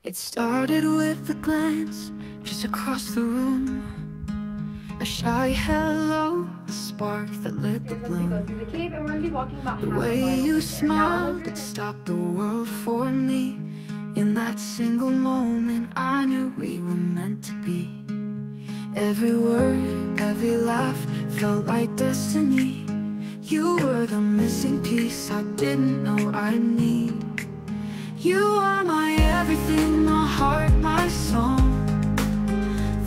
It started with a glance just across the room. A shy hello, a spark that lit the bloom. The way you smiled, it stopped the world for me. In that single moment, I knew we were meant to be. Every word, every laugh felt like destiny. You were the missing piece I didn't know I'd need. You are my everything, my heart, my song.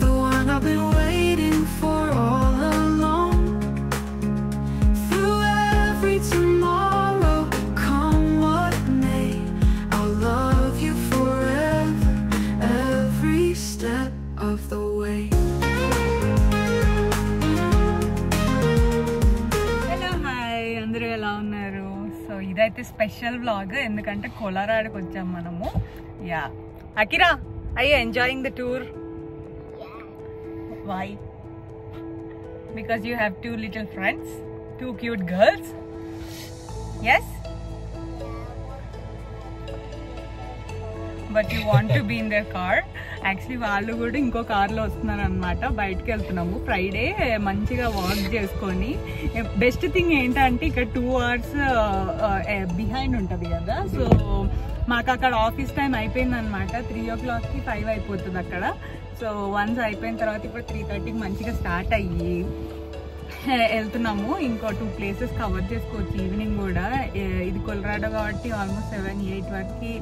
The one I've been waiting for all along. Through every tomorrow, come what may, I'll love you forever, every step of the way. ఇదైతే special vlog ఎందుకంటే కొలరాడకి వచ్చాం మనము. Yeah Akira, I you enjoying the tour? Why? Because you have 2 little friends, 2 cute girls. Yes, but you want to be in their car. Actually వాళ్ళు కూడా ఇంకో కార్లో వస్తున్నారు అనమాట. బయటకు వెళ్తున్నాము ఫ్రైడే మంచిగా వాక్ చేసుకొని. బెస్ట్ థింగ్ ఏంటంటే ఇక్కడ 2 hours బిహైండ్ ఉంటుంది కదా. సో మాకు అక్కడ ఆఫీస్ టైం అయిపోయింది అనమాట. 3 o'clockకి 5 అయిపోతుంది అక్కడ. సో వన్స్ అయిపోయిన తర్వాత ఇప్పుడు 3:30కి మంచిగా స్టార్ట్ అయ్యి వెళ్తున్నాము. ఇంకో 2 places కవర్ చేసుకోవచ్చు ఈవినింగ్ కూడా. ఇది కొలరాడో కాబట్టి ఆల్మోస్ట్ 7-8 వరకు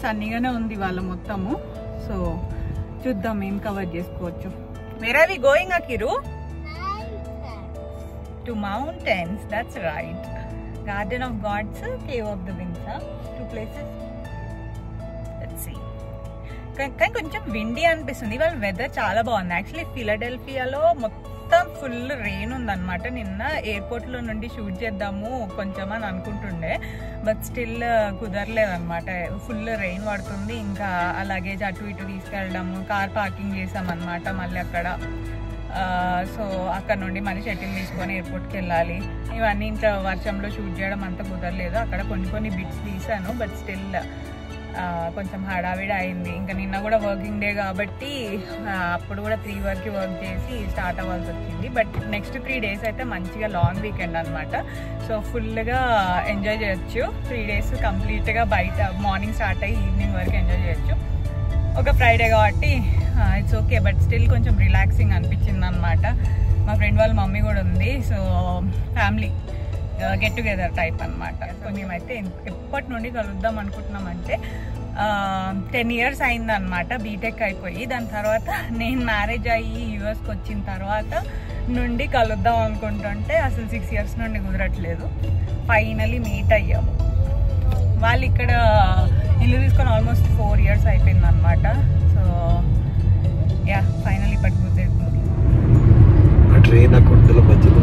సన్నీగానే ఉంది వాళ్ళ మొత్తము. సో చూద్దాం ఏం కవర్ చేసుకోవచ్చు. Where are we going Akira? To mountains. That's right. Garden of gods, cave of the winds, 2 places. Let's see. కానీ కొంచెం విండీ అనిపిస్తుంది. ఇవాళ వెదర్ చాలా బాగుంది. యాక్చువల్లీ ఫిలడెల్ఫియాలో మొత్తం ఫుల్ రెయిన్ ఉందన్నమాట. నిన్న ఎయిర్పోర్ట్ లో నుండి షూట్ చేద్దాము కొంచెం అని అనుకుంటుండే, బట్ స్టిల్ కుదరలేదన్నమాట. ఫుల్ రెయిన్ పడుతుంది. ఇంకా ఆ లగేజ్ అటు ఇటు తీసుకెళ్ళడము, కార్ పార్కింగ్ చేసామన్నమాట మళ్ళీ అక్కడ. సో అక్కడ నుండి మళ్ళీ షటిల్ తీసుకొని ఎయిర్పోర్ట్కి వెళ్ళాలి. ఇవన్నీ ఇంకా వర్షంలో షూట్ చేయడం అంత కుదరలేదు. అక్కడ కొన్ని బిట్స్ తీసాను, బట్ స్టిల్ కొంచెం హడావిడి అయింది. ఇంకా నిన్న కూడా వర్కింగ్ డే కాబట్టి అప్పుడు కూడా 3 వరకు వర్క్ చేసి స్టార్ట్ అవ్వాల్సి వచ్చింది. బట్ నెక్స్ట్ 3 days అయితే మంచిగా లాంగ్ వీకెండ్ అనమాట. సో ఫుల్గా ఎంజాయ్ చేయొచ్చు. 3 days కంప్లీట్గా బయట మార్నింగ్ స్టార్ట్ అయ్యి ఈవినింగ్ వరకు ఎంజాయ్ చేయొచ్చు. ఒక ఫ్రైడే కాబట్టి ఇట్స్ ఓకే, బట్ స్టిల్ కొంచెం రిలాక్సింగ్ అనిపించింది అనమాట. మా ఫ్రెండ్ వాళ్ళ మమ్మీ కూడా ఉంది. So family get together type అనమాట. సో మేమైతే ఎప్పటి నుండి కలుద్దాం అనుకుంటున్నామంటే 10 years అయిందనమాట బీటెక్ అయిపోయి. దాని తర్వాత నేను మ్యారేజ్ అయ్యి యూఎస్కి వచ్చిన తర్వాత నుండి కలుద్దాం అనుకుంటుంటే అసలు 6 years నుండి కుదరట్లేదు. ఫైనలీ మీట్ అయ్యాము. వాళ్ళు ఇక్కడ ఇల్లు తీసుకొని ఆల్మోస్ట్ 4 years అయిపోయింది అనమాట. సో యా ఫైనలీ ఇప్పటికి కుదిరింది. ట్రైన్ ఆ కొండల మధ్యలో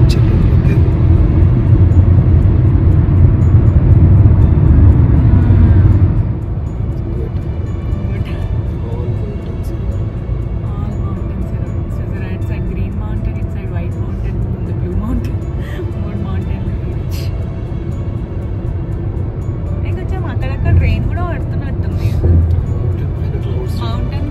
మౌంటైన్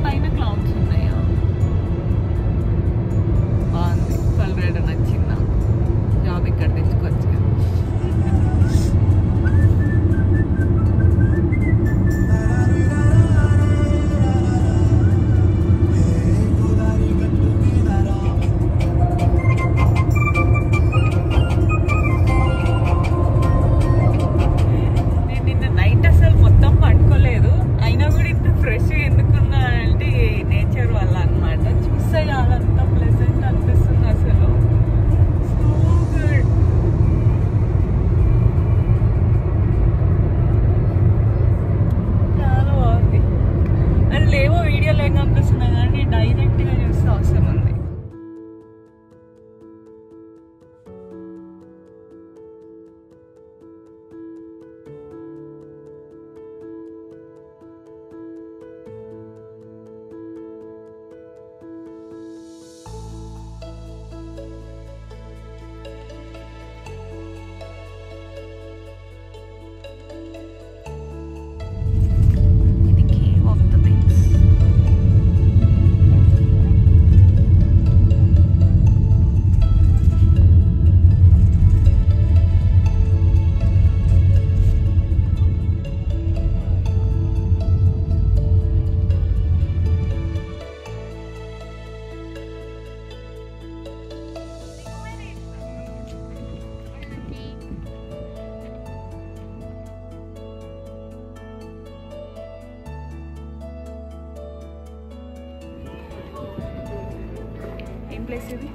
ప్లేస్ ఇది?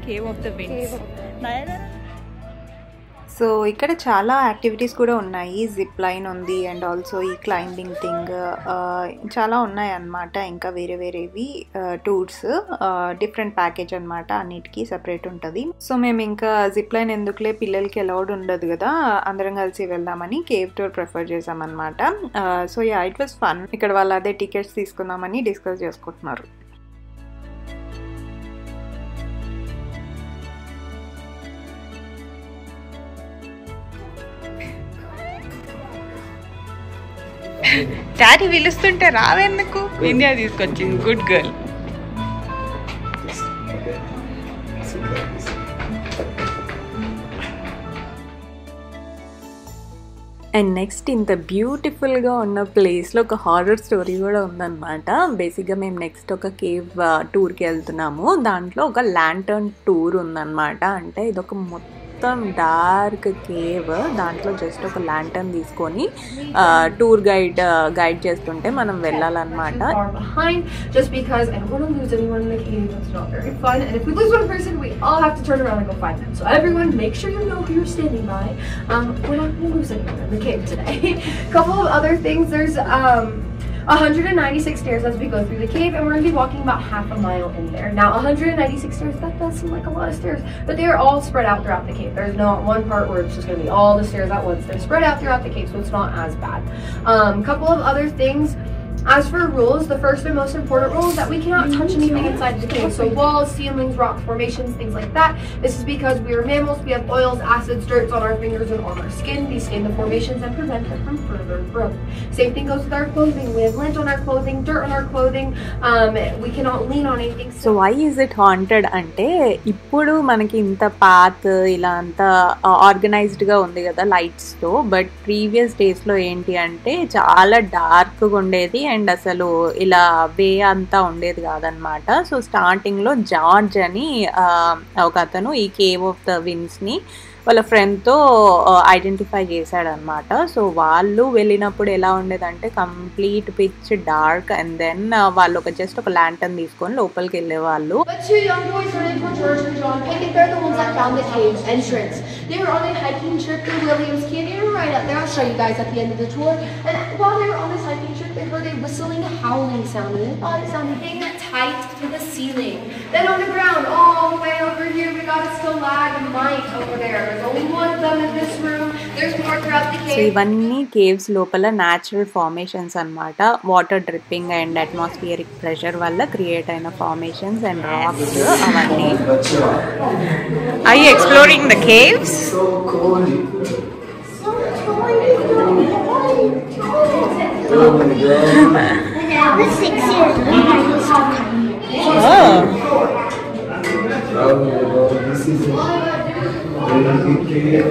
Cave of the winds. So ఇక్కడ చాలా యాక్టివిటీస్ కూడా ఉన్నాయి. జిప్ లైన్ ఉంది అండ్ ఆల్సో ఈ క్లైంబింగ్ థింగ్ చాలా ఉన్నాయి అన్నమాట. ఇంకా వేరే వేరేవి టూర్స్ డిఫరెంట్ ప్యాకేజ్ అనమాట, అన్నిటికీ సపరేట్ ఉంటుంది. సో మేము ఇంకా జిప్ లైన్ ఎందుకులే, పిల్లలకి అలౌడ్ ఉండదు కదా, అందరం కలిసి వెళ్దామని కేవ్ టూర్ ప్రిఫర్ చేసామన్నమాట. So yeah, it was fun. ఇక్కడ వాళ్ళు అదే టికెట్స్ తీసుకుందామని డిస్కస్ చేసుకుంటున్నారు. డాడీ పిలుస్తుంటే రావెందుకు? ఇండియా తీసుకొచ్చింది. Good girl. అండ్ నెక్స్ట్ ఇంత బ్యూటిఫుల్గా ఉన్న ప్లేస్లో ఒక హారర్ స్టోరీ కూడా ఉందన్నమాట. బేసిక్గా మేము నెక్స్ట్ ఒక కేవ్ టూర్కి వెళ్తున్నాము. దాంట్లో ఒక ల్యాంటర్న్ టూర్ ఉందన్నమాట. అంటే ఇదొక మొత్తం డార్క్ కేవ్, దాంట్లో జస్ట్ ఒక ల్యాంటర్న్ తీసుకొని టూర్ గైడ్ చేస్తుంటే మనం వెళ్ళాలన్నమాట. Just because I don't want to lose anyone in the cave. That's not very fun. And if we lose one person, we all have to turn around and go find them. So everyone, make sure you know who you're standing by. We're not going to lose anyone in the cave today. Couple of other things. There's 196 stairs as we go through the cave, and we're going to be walking about half a mile in there. Now 196 stairs, that does seem like a lot of stairs, but they are all spread out throughout the cave. There's not one part where it's just going to be all the stairs at once. They're spread out throughout the cave, so it's not as bad. Couple of other things. As for rules, the first and most important rule is that we cannot touch anything inside the cave. So walls, ceilings, rock formations, things like that. This is because we are mammals. We have oils, acids, dirts on our fingers and on our skin. These stain the formations and prevent it from further growth. Same thing goes with our clothing. We have lint on our clothing, dirt on our clothing. We cannot lean on anything. So why is it haunted అంటే, ఇప్పుడు మనకి ఇంత path ఇలా అంతా ఆర్గనైజ్డ్గా ఉంది కదా లైట్స్తో, but previous డేస్లో ఏంటి అంటే చాలా డార్క్గా ఉండేది అండ్ అసలు ఇలా వే అంతా ఉండేది కాదనమాట. సో స్టార్టింగ్లో జార్జ్ అని ఒక అతను ఈ కేవ్ ఆఫ్ ద విండ్స్ని వాళ్ళ ఫ్రెండ్తో ఐడెంటిఫై చేశాడనమాట. సో వాళ్ళు వెళ్ళినప్పుడు ఎలా ఉండేదంటే complete pitch dark, and then వాళ్ళు జస్ట్ ఒక ల్యాంటర్న్ తీసుకొని లోపలికి వెళ్ళేవాళ్ళు. But two young boys running for George and John Pickett, they're the ones that found the cave's entrance. They were on a hiking trip through Williams Canyon right up there. I'll show you guys at the end of the tour. And while they were on this hiking trip, they heard a whistling, howling sound, and they thought it sounded tight to the ceiling. Then on the ground, all the way over here, we got a stalagmite over there. There's only one of them in this room. There's more throughout the cave. So ఇవన్నీ caves లోపల natural formations అన్నమాట. Water dripping and atmospheric pressure వల్ల create అయిన formations and racks అవన్నీ. Are you exploring the caves? So cold. Oh my god. I was 6 years old. Oh. Oh my god, this is it. Oh my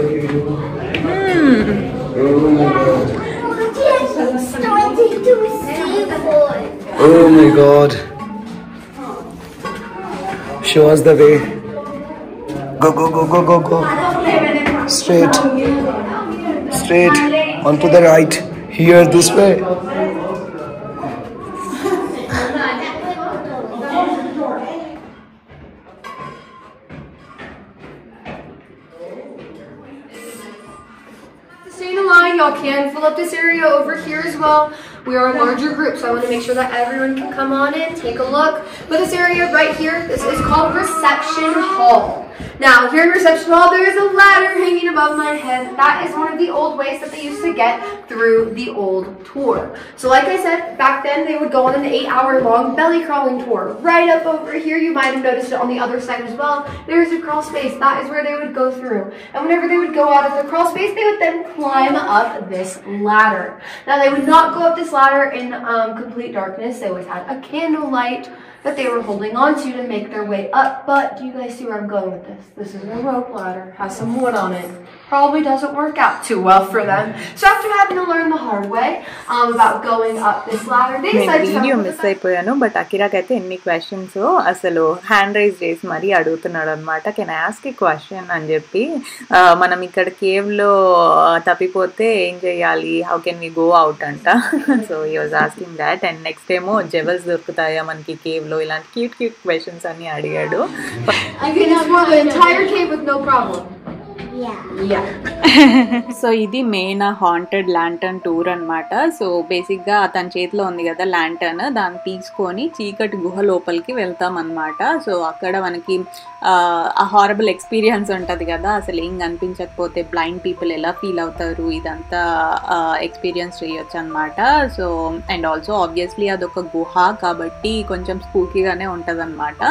god. Oh my god. Show us the way. Go, go, go, go, go, go. Straight. Straight. On to the right. Here, this way. Stay in a line, y'all can fill up this area over here as well. We are a larger group, so I want to make sure that everyone can come on in, take a look. But this area right here, this is called Reception Hall. Now, here in Reception Hall, there is a ladder hanging above my head. That is one of the old ways that they used to get through the old tour. So like I said, back then they would go on an 8-hour-long belly crawling tour. Right up over here, you might have noticed it on the other side as well. There's a crawl space. That is where they would go through. And whenever they would go out of the crawl space, they would then climb up this ladder. Now, they would not go up this ladder in complete darkness. They always had a candle light that they were holding on to make their way up. But do you guys see where I'm going with this? This is a rope ladder, has some wood on it. probably doesn't work out too well for them. So after having to learn the hard way about going up this ladder, they decided to video miss అయిపోయాను. But అకిరాకి అయితే ఎన్ని questions అసలు hand raise చేసి మరీ అడుగుతున్నాడు అనమాట. Can I ask a question అని చెప్పి, మనం ఇక్కడ కేవ్లో తప్పిపోతే ఏం చేయాలి, how can we go out అంట. So he was asking that. And next ఏమో జెవెల్స్ దొరుకుతాయా మనకి కేవ్లో, ఇలాంటి క్యూట్ క్యూట్ క్వశ్చన్స్ అన్ని అడిగాడు. సో ఇది మెయిన్ హాంటెడ్ ల్యాంటర్న్ టూర్ అనమాట. సో బేసిక్గా తన చేతిలో ఉంది కదా ల్యాంటర్న్, దాన్ని తీసుకొని చీకటి గుహ లోపలికి వెళ్తాం అనమాట. సో అక్కడ మనకి ఆ హారబుల్ ఎక్స్పీరియన్స్ ఉంటుంది కదా, అసలు ఏం కనిపించకపోతే బ్లైండ్ పీపుల్ ఎలా ఫీల్ అవుతారు, ఇదంతా ఎక్స్పీరియన్స్ చేయొచ్చు అనమాట. సో అండ్ ఆల్సో ఆబ్వియస్లీ అదొక గుహ కాబట్టి కొంచెం స్పూకీగానే ఉంటుంది అనమాట.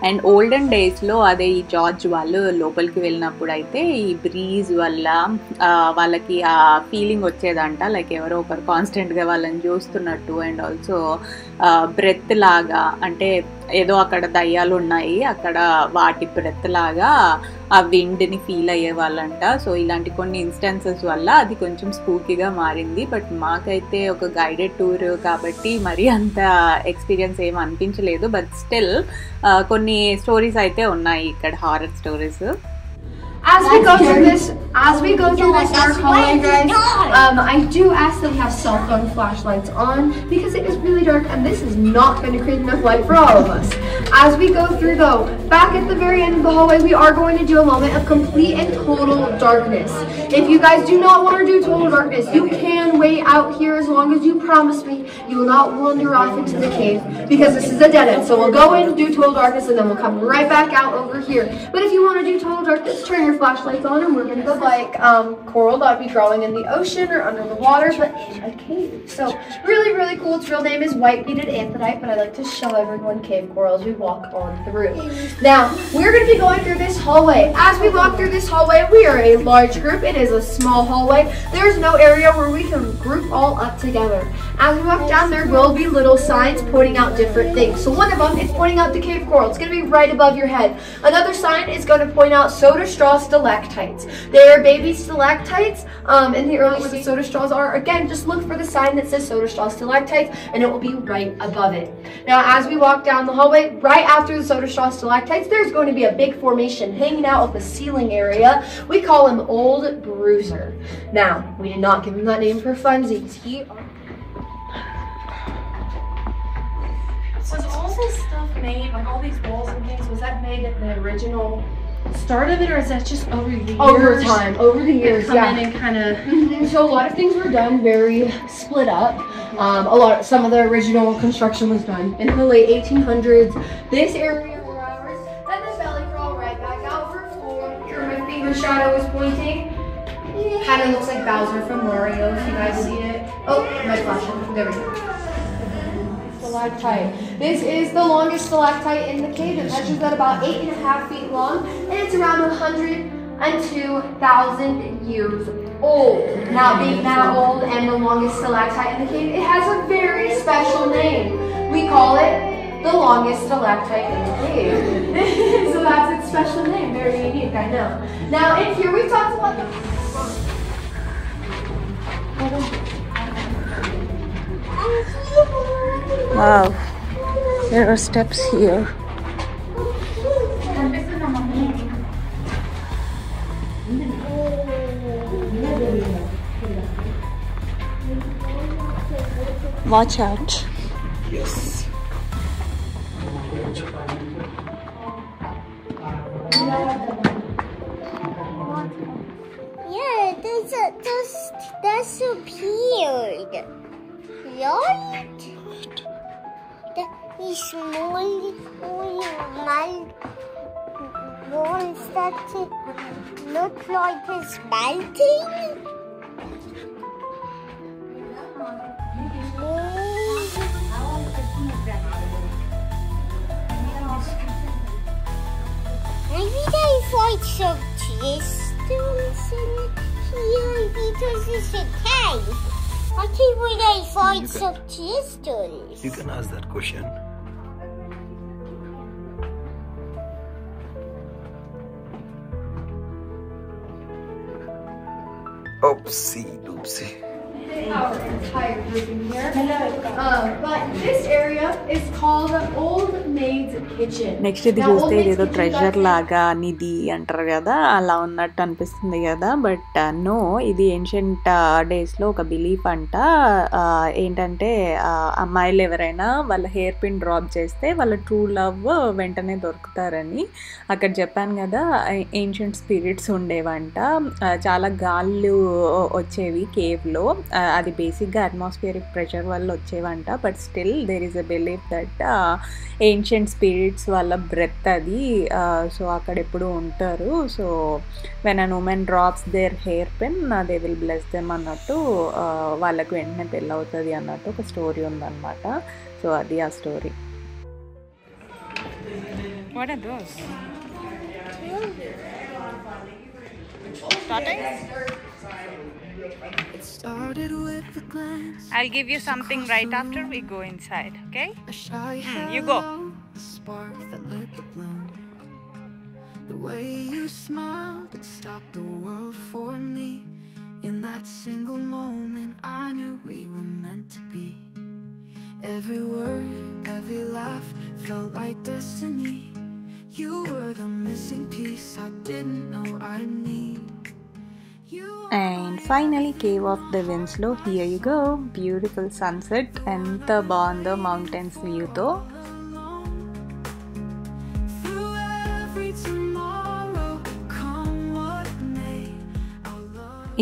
అండ్ ఓల్డెన్ డేస్లో అదే ఈ జార్జ్ వాళ్ళు లోపలికి వెళ్ళినప్పుడు అయితే ఈ బ్రీజ్ వల్ల వాళ్ళకి ఆ ఫీలింగ్ వచ్చేదంట, లైక్ ఎవరో ఒకరు కాన్స్టెంట్గా వాళ్ళని చూస్తున్నట్టు. అండ్ ఆల్సో బ్రెత్ లాగా, అంటే ఏదో అక్కడ దయ్యాలు ఉన్నాయి, అక్కడ వాటి బ్రెత్ లాగా ఆ విండ్ని ఫీల్ అయ్యే వాళ్ళంట. సో ఇలాంటి కొన్ని ఇన్స్టెన్సెస్ వల్ల అది కొంచెం స్పూకీగా మారింది. బట్ మాకైతే ఒక గైడెడ్ టూర్ కాబట్టి మరీ అంత ఎక్స్పీరియన్స్ ఏం అనిపించలేదు. బట్ స్టిల్ కొన్ని స్టోరీస్ అయితే ఉన్నాయి ఇక్కడ, horror stories. As we go through this dark hallway, guys, I do ask that we have cell phone flashlights on because it is really dark and this is not going to create enough light for all of us. As we go through, though, back at the very end of the hallway, we are going to do a moment of complete and total darkness. If you guys do not want to do total darkness, you can wait out here as long as you promise me you will not wander off into the cave because this is a dead end. So we'll go in, do total darkness, and then we'll come right back out over here. But if you want to do total darkness, turn your flashlights on and we're going to look like coral that would be growing in the ocean or under the water, but in a cave. So really, really cool. Its real name is white beaded anthodite, but I like to show everyone cave coral as we walk on through. Now, we're going to be going through this hallway. As we walk through this hallway, we are a large group. It is a small hallway. There's no area where we can group all up together. As we walk down, there will be little signs pointing out different things. So one of them is pointing out the cave coral. It's going to be right above your head. Another sign is going to point out soda straw stalactites. They are baby stalactites in the early where the soda straws are. Again, just look for the sign that says soda straw stalactites and it will be right above it. Now, as we walk down the hallway, right after the soda straw stalactites, there's going to be a big formation hanging out of the ceiling area. We call him Old Bruiser. Now, we did not give him that name for funsies. So is all this stuff made, like all these walls and things, was that made at the original start of it, or is that just over the years? Over the years, yeah. In and kind of. So a lot of things were done very split up. Some of the original construction was done in the late 1800s. This area were ours. Then the belly crawl right back out for floor. Here my finger shadow is pointing. Kind of looks like Bowser from Mario. If you guys see it. Oh, my flashing. There we go. Stalactite. This is the longest stalactite in the cave. It measures at about 8.5 feet long, and it's around 102,000 years old. Now, being that old and the longest stalactite in the cave, it has a very special name. We call it the longest stalactite in the cave. So that's its special name. Very unique, I know. Now, in here, we talked about the. Wow, there are steps here. Watch out. Yes. Yeah, that's appeared. Right? The small ones that look like it's melting. Maybe they find some crystals in here because it's a cave. I think we they find some crystals. You can ask that question. Loopsy. Our entire group in here. But this area is called Old Maid's Kitchen. Next ఇది చూస్తే ఇదేదో treasure లాగా నిధి అంటారు కదా, అలా ఉన్నట్టు అనిపిస్తుంది కదా. బట్ నో, ఇది ఏన్షియంట్ డేస్లో ఒక బిలీఫ్ అంట. ఏంటంటే అమ్మాయిలు ఎవరైనా వాళ్ళ హెయిర్ పిన్ డ్రాప్ చేస్తే వాళ్ళ ట్రూ లవ్ వెంటనే దొరుకుతారని. అక్కడ చెప్పాను కదా, ఏన్షియంట్ స్పిరిట్స్ ఉండేవంట. చాలా గాళ్ళు వచ్చేవి కేవ్లో. అది బేసిక్గా అట్మాస్ఫియరిక్ ప్రెషర్ వల్ల వచ్చేవంట. But still there is a belief that ancient spirits వాళ్ళ బ్రెత్ అది. సో అక్కడ ఎప్పుడు ఉంటారు. So when an women drops their hair pin they will bless them అన్నట్టు, వాళ్ళకు వెంటనే పెళ్ళి అవుతుంది అన్నట్టు ఒక స్టోరీ ఉందన్నమాట. సో అది ఆ story. What are those? Tortoise? It started with a glance. I'll give you something right after we go inside, okay? A shy you go. hello, a spark that lit the bloom. The way you smiled, it stopped the world for me. In that single moment, I knew we were meant to be. Every word, every laugh felt like destiny. You were the missing piece I didn't know I need. And finally cave of the విండ్స్లో here you go. Beautiful sunset, ఎంత బాగుందో mountains వ్యూతో.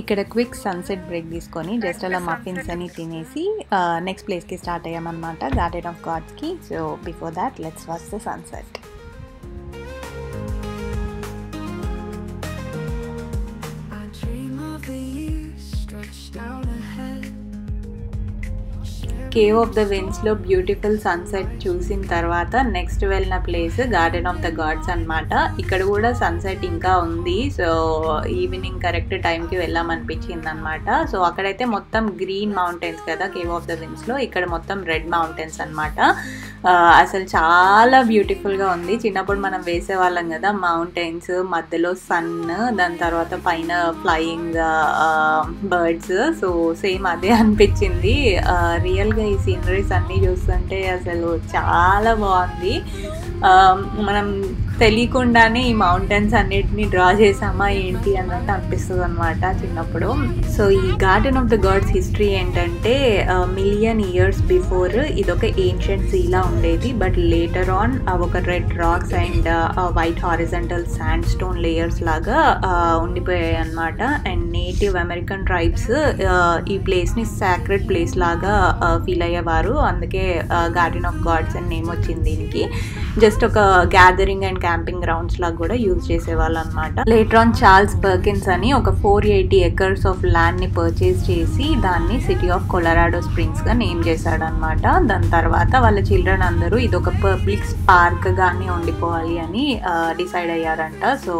ఇక్కడ quick sunset break తీసుకొని just అలా muffins అని తినేసి next ప్లేస్కి స్టార్ట్ అయ్యామన్నమాట, గార్డెన్ ఆఫ్ గాడ్స్కి. So before that let's watch the sunset. Cave of the విండ్స్లో బ్యూటిఫుల్ సన్సెట్ చూసిన తర్వాత నెక్స్ట్ వెళ్ళిన place garden of the gods అనమాట. ఇక్కడ కూడా సన్సెట్ ఇంకా ఉంది. సో ఈవినింగ్ కరెక్ట్ టైంకి వెళ్ళామనిపించింది అనమాట. సో అక్కడైతే మొత్తం గ్రీన్ మౌంటైన్స్ కదా కేవ్ ఆఫ్ ద విండ్స్లో, ఇక్కడ మొత్తం రెడ్ మౌంటైన్స్ అనమాట. అసలు చాలా బ్యూటిఫుల్గా ఉంది. చిన్నప్పుడు మనం వేసేవాళ్ళం కదా మౌంటైన్స్, మధ్యలో సన్, దాని తర్వాత పైన ఫ్లయింగ్ బర్డ్స్. సో సేమ్ అదే అనిపించింది. రియల్గా ఈ సీనరీస్ అన్నీ చూస్తుంటే అసలు చాలా బాగుంది. మనం తెలియకుండానే ఈ మౌంటైన్స్ అన్నిటిని డ్రా చేసామా ఏంటి అన్నట్టు అనిపిస్తుంది అనమాట చిన్నప్పుడు. సో ఈ garden of the gods history ఏంటంటే మిలియన్ ఇయర్స్ బిఫోర్ ఇదొక ఏన్షియంట్ సీలా ఉండేది. బట్ లేటర్ ఆన్ ఒక red rocks and white horizontal sandstone layers లాగా ఉండిపోయాయి అనమాట. అండ్ నేటివ్ అమెరికన్ ట్రైబ్స్ ఈ ప్లేస్ని సాక్రెడ్ ప్లేస్ లాగా ఫీల్ అయ్యేవారు. అందుకే గార్డెన్ ఆఫ్ గాడ్స్ అని నేమ్ వచ్చింది దీనికి. జస్ట్ ఒక గ్యాదరింగ్ అండ్ క్యాంపింగ్ గ్రౌండ్స్ లాగా కూడా యూజ్ చేసేవాళ్ళు అనమాట. లేటర్ ఆన్ చార్ల్స్ పర్కిన్స్ అని ఒక 480 acres ఆఫ్ ల్యాండ్ ని పర్చేస్ చేసి దాన్ని సిటీ ఆఫ్ కొలరాడో స్ప్రింగ్స్ గా నేమ్ చేశాడు అనమాట. దాని తర్వాత వాళ్ళ చిల్డ్రన్ అందరూ ఇది ఒక పబ్లిక్ పార్క్ గానే ఉండిపోవాలి అని డిసైడ్ అయ్యారంట. సో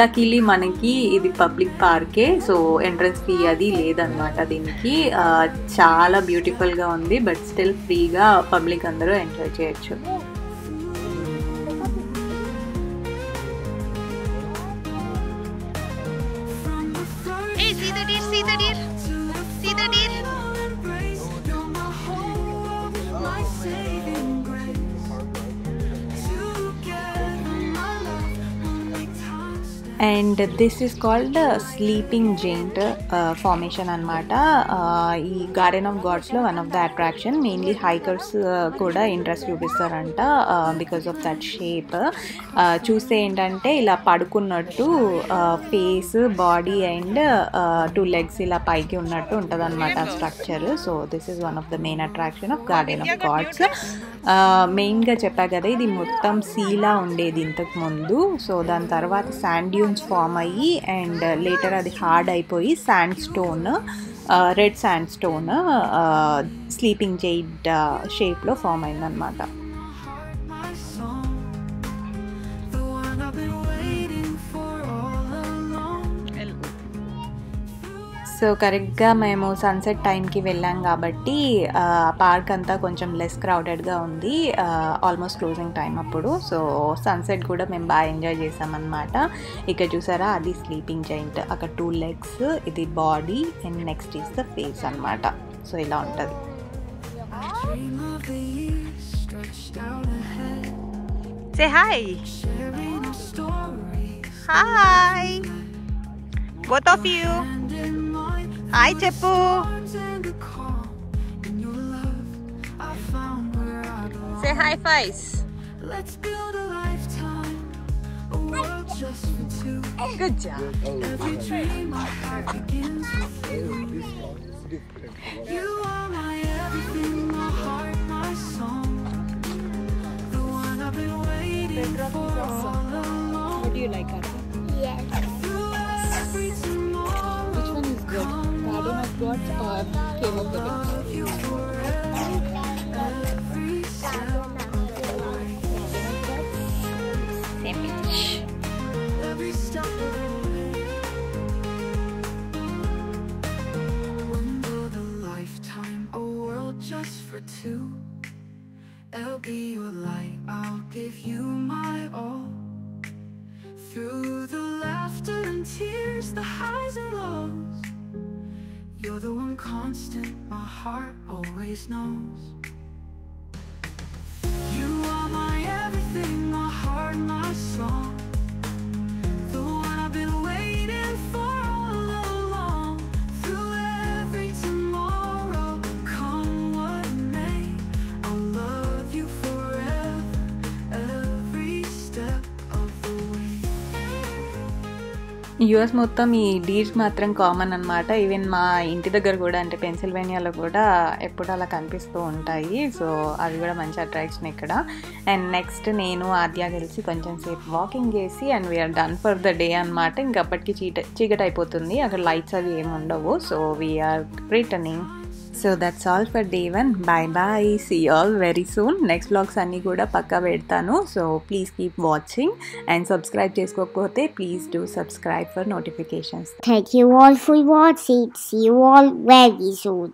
లక్కీలీ మనకి ఇది పబ్లిక్ పార్కే. సో ఎంట్రన్స్ ఫీ అది లేదనమాట దీనికి. చాలా బ్యూటిఫుల్ గా ఉంది. బట్ స్టిల్ ఫ్రీగా పబ్లిక్ అందరూ ఎంజాయ్ చేయొచ్చు. And this is called sleeping giant formation అనమాట. ఈ గార్డెన్ ఆఫ్ గాడ్స్లో one of the attraction. Mainly hikers కూడా ఇంట్రెస్ట్ చూపిస్తారంట బికాస్ ఆఫ్ దట్ షేప్. చూస్తే ఏంటంటే ఇలా పడుకున్నట్టు ఫేస్, బాడీ అండ్ 2 legs ఇలా పైకి ఉన్నట్టు ఉంటుంది అనమాట structure. So this is one of the main attraction of garden of gods. మెయిన్గా చెప్పా కదా ఇది మొత్తం సీలా ఉండేది ఇంతకు ముందు. సో దాని తర్వాత శాండ్ డ్యూన్స్ ఫామ్ అయ్యి అండ్ లేటర్ అది హార్డ్ అయిపోయి sand stone, red sand stone sleeping giant షేప్లో ఫామ్ అయిందనమాట. సో కరెక్ట్గా మేము సన్సెట్ టైంకి వెళ్ళాం కాబట్టి పార్క్ అంతా కొంచెం లెస్ క్రౌడెడ్గా ఉంది, ఆల్మోస్ట్ క్లోజింగ్ టైం అప్పుడు. సో సన్సెట్ కూడా మేము బాగా ఎంజాయ్ చేసామన్నమాట. ఇక్కడ చూసారా, అది స్లీపింగ్ జైంట్, అక్కడ 2 legs, ఇది body and next is the face అన్నమాట. సో ఇలా ఉంటుంది. Say hi. Hi. Both of you. Hi Cheppu. Say hi Faiz. Let's build a lifetime, a world just for two. Good job. Every dream I have begins with you. You are my everything, my heart, my song. The one I've been waiting for all along. What do you like, Arya? Yes. Which one is good? Garden of Gods or Cave of the Winds? Same page. Just for two, I'll be your light, I'll give you my all. Through the laughter and tears, the highs and lows, you're the one constant my heart always knows. You are my everything, my heart, my song. The one I've been waiting for all along. Through every tomorrow, come what may, I'll love you forever, every step of the way. US మొత్తం ఈ deers మాత్రం common అనమాట. Even మా ఇంటి దగ్గర కూడా, అంటే పెన్సిల్వేనియాలో కూడా ఎప్పుడు అలా కనిపిస్తూ ఉంటాయి. సో అవి కూడా మంచి అట్రాక్షన్ ఇక్కడ. అండ్ నెక్స్ట్ నేను ఆద్య కలిసి కొంచెం సేపు వాకింగ్ చేసి and we're done for the day అనమాట. ఇంకప్పటికి చీకటి అయిపోతుంది, అక్కడ లైట్స్ అవి ఏమి ఉండవు. So we're returning. So that's all for day 1. Bye bye, see all very soon. Next vlogs అన్నీ కూడా పక్కా పెడతాను. So please keep watching and subscribe చేసుకోకపోతే please do subscribe for notifications. Thank you all for watching. See you all very soon.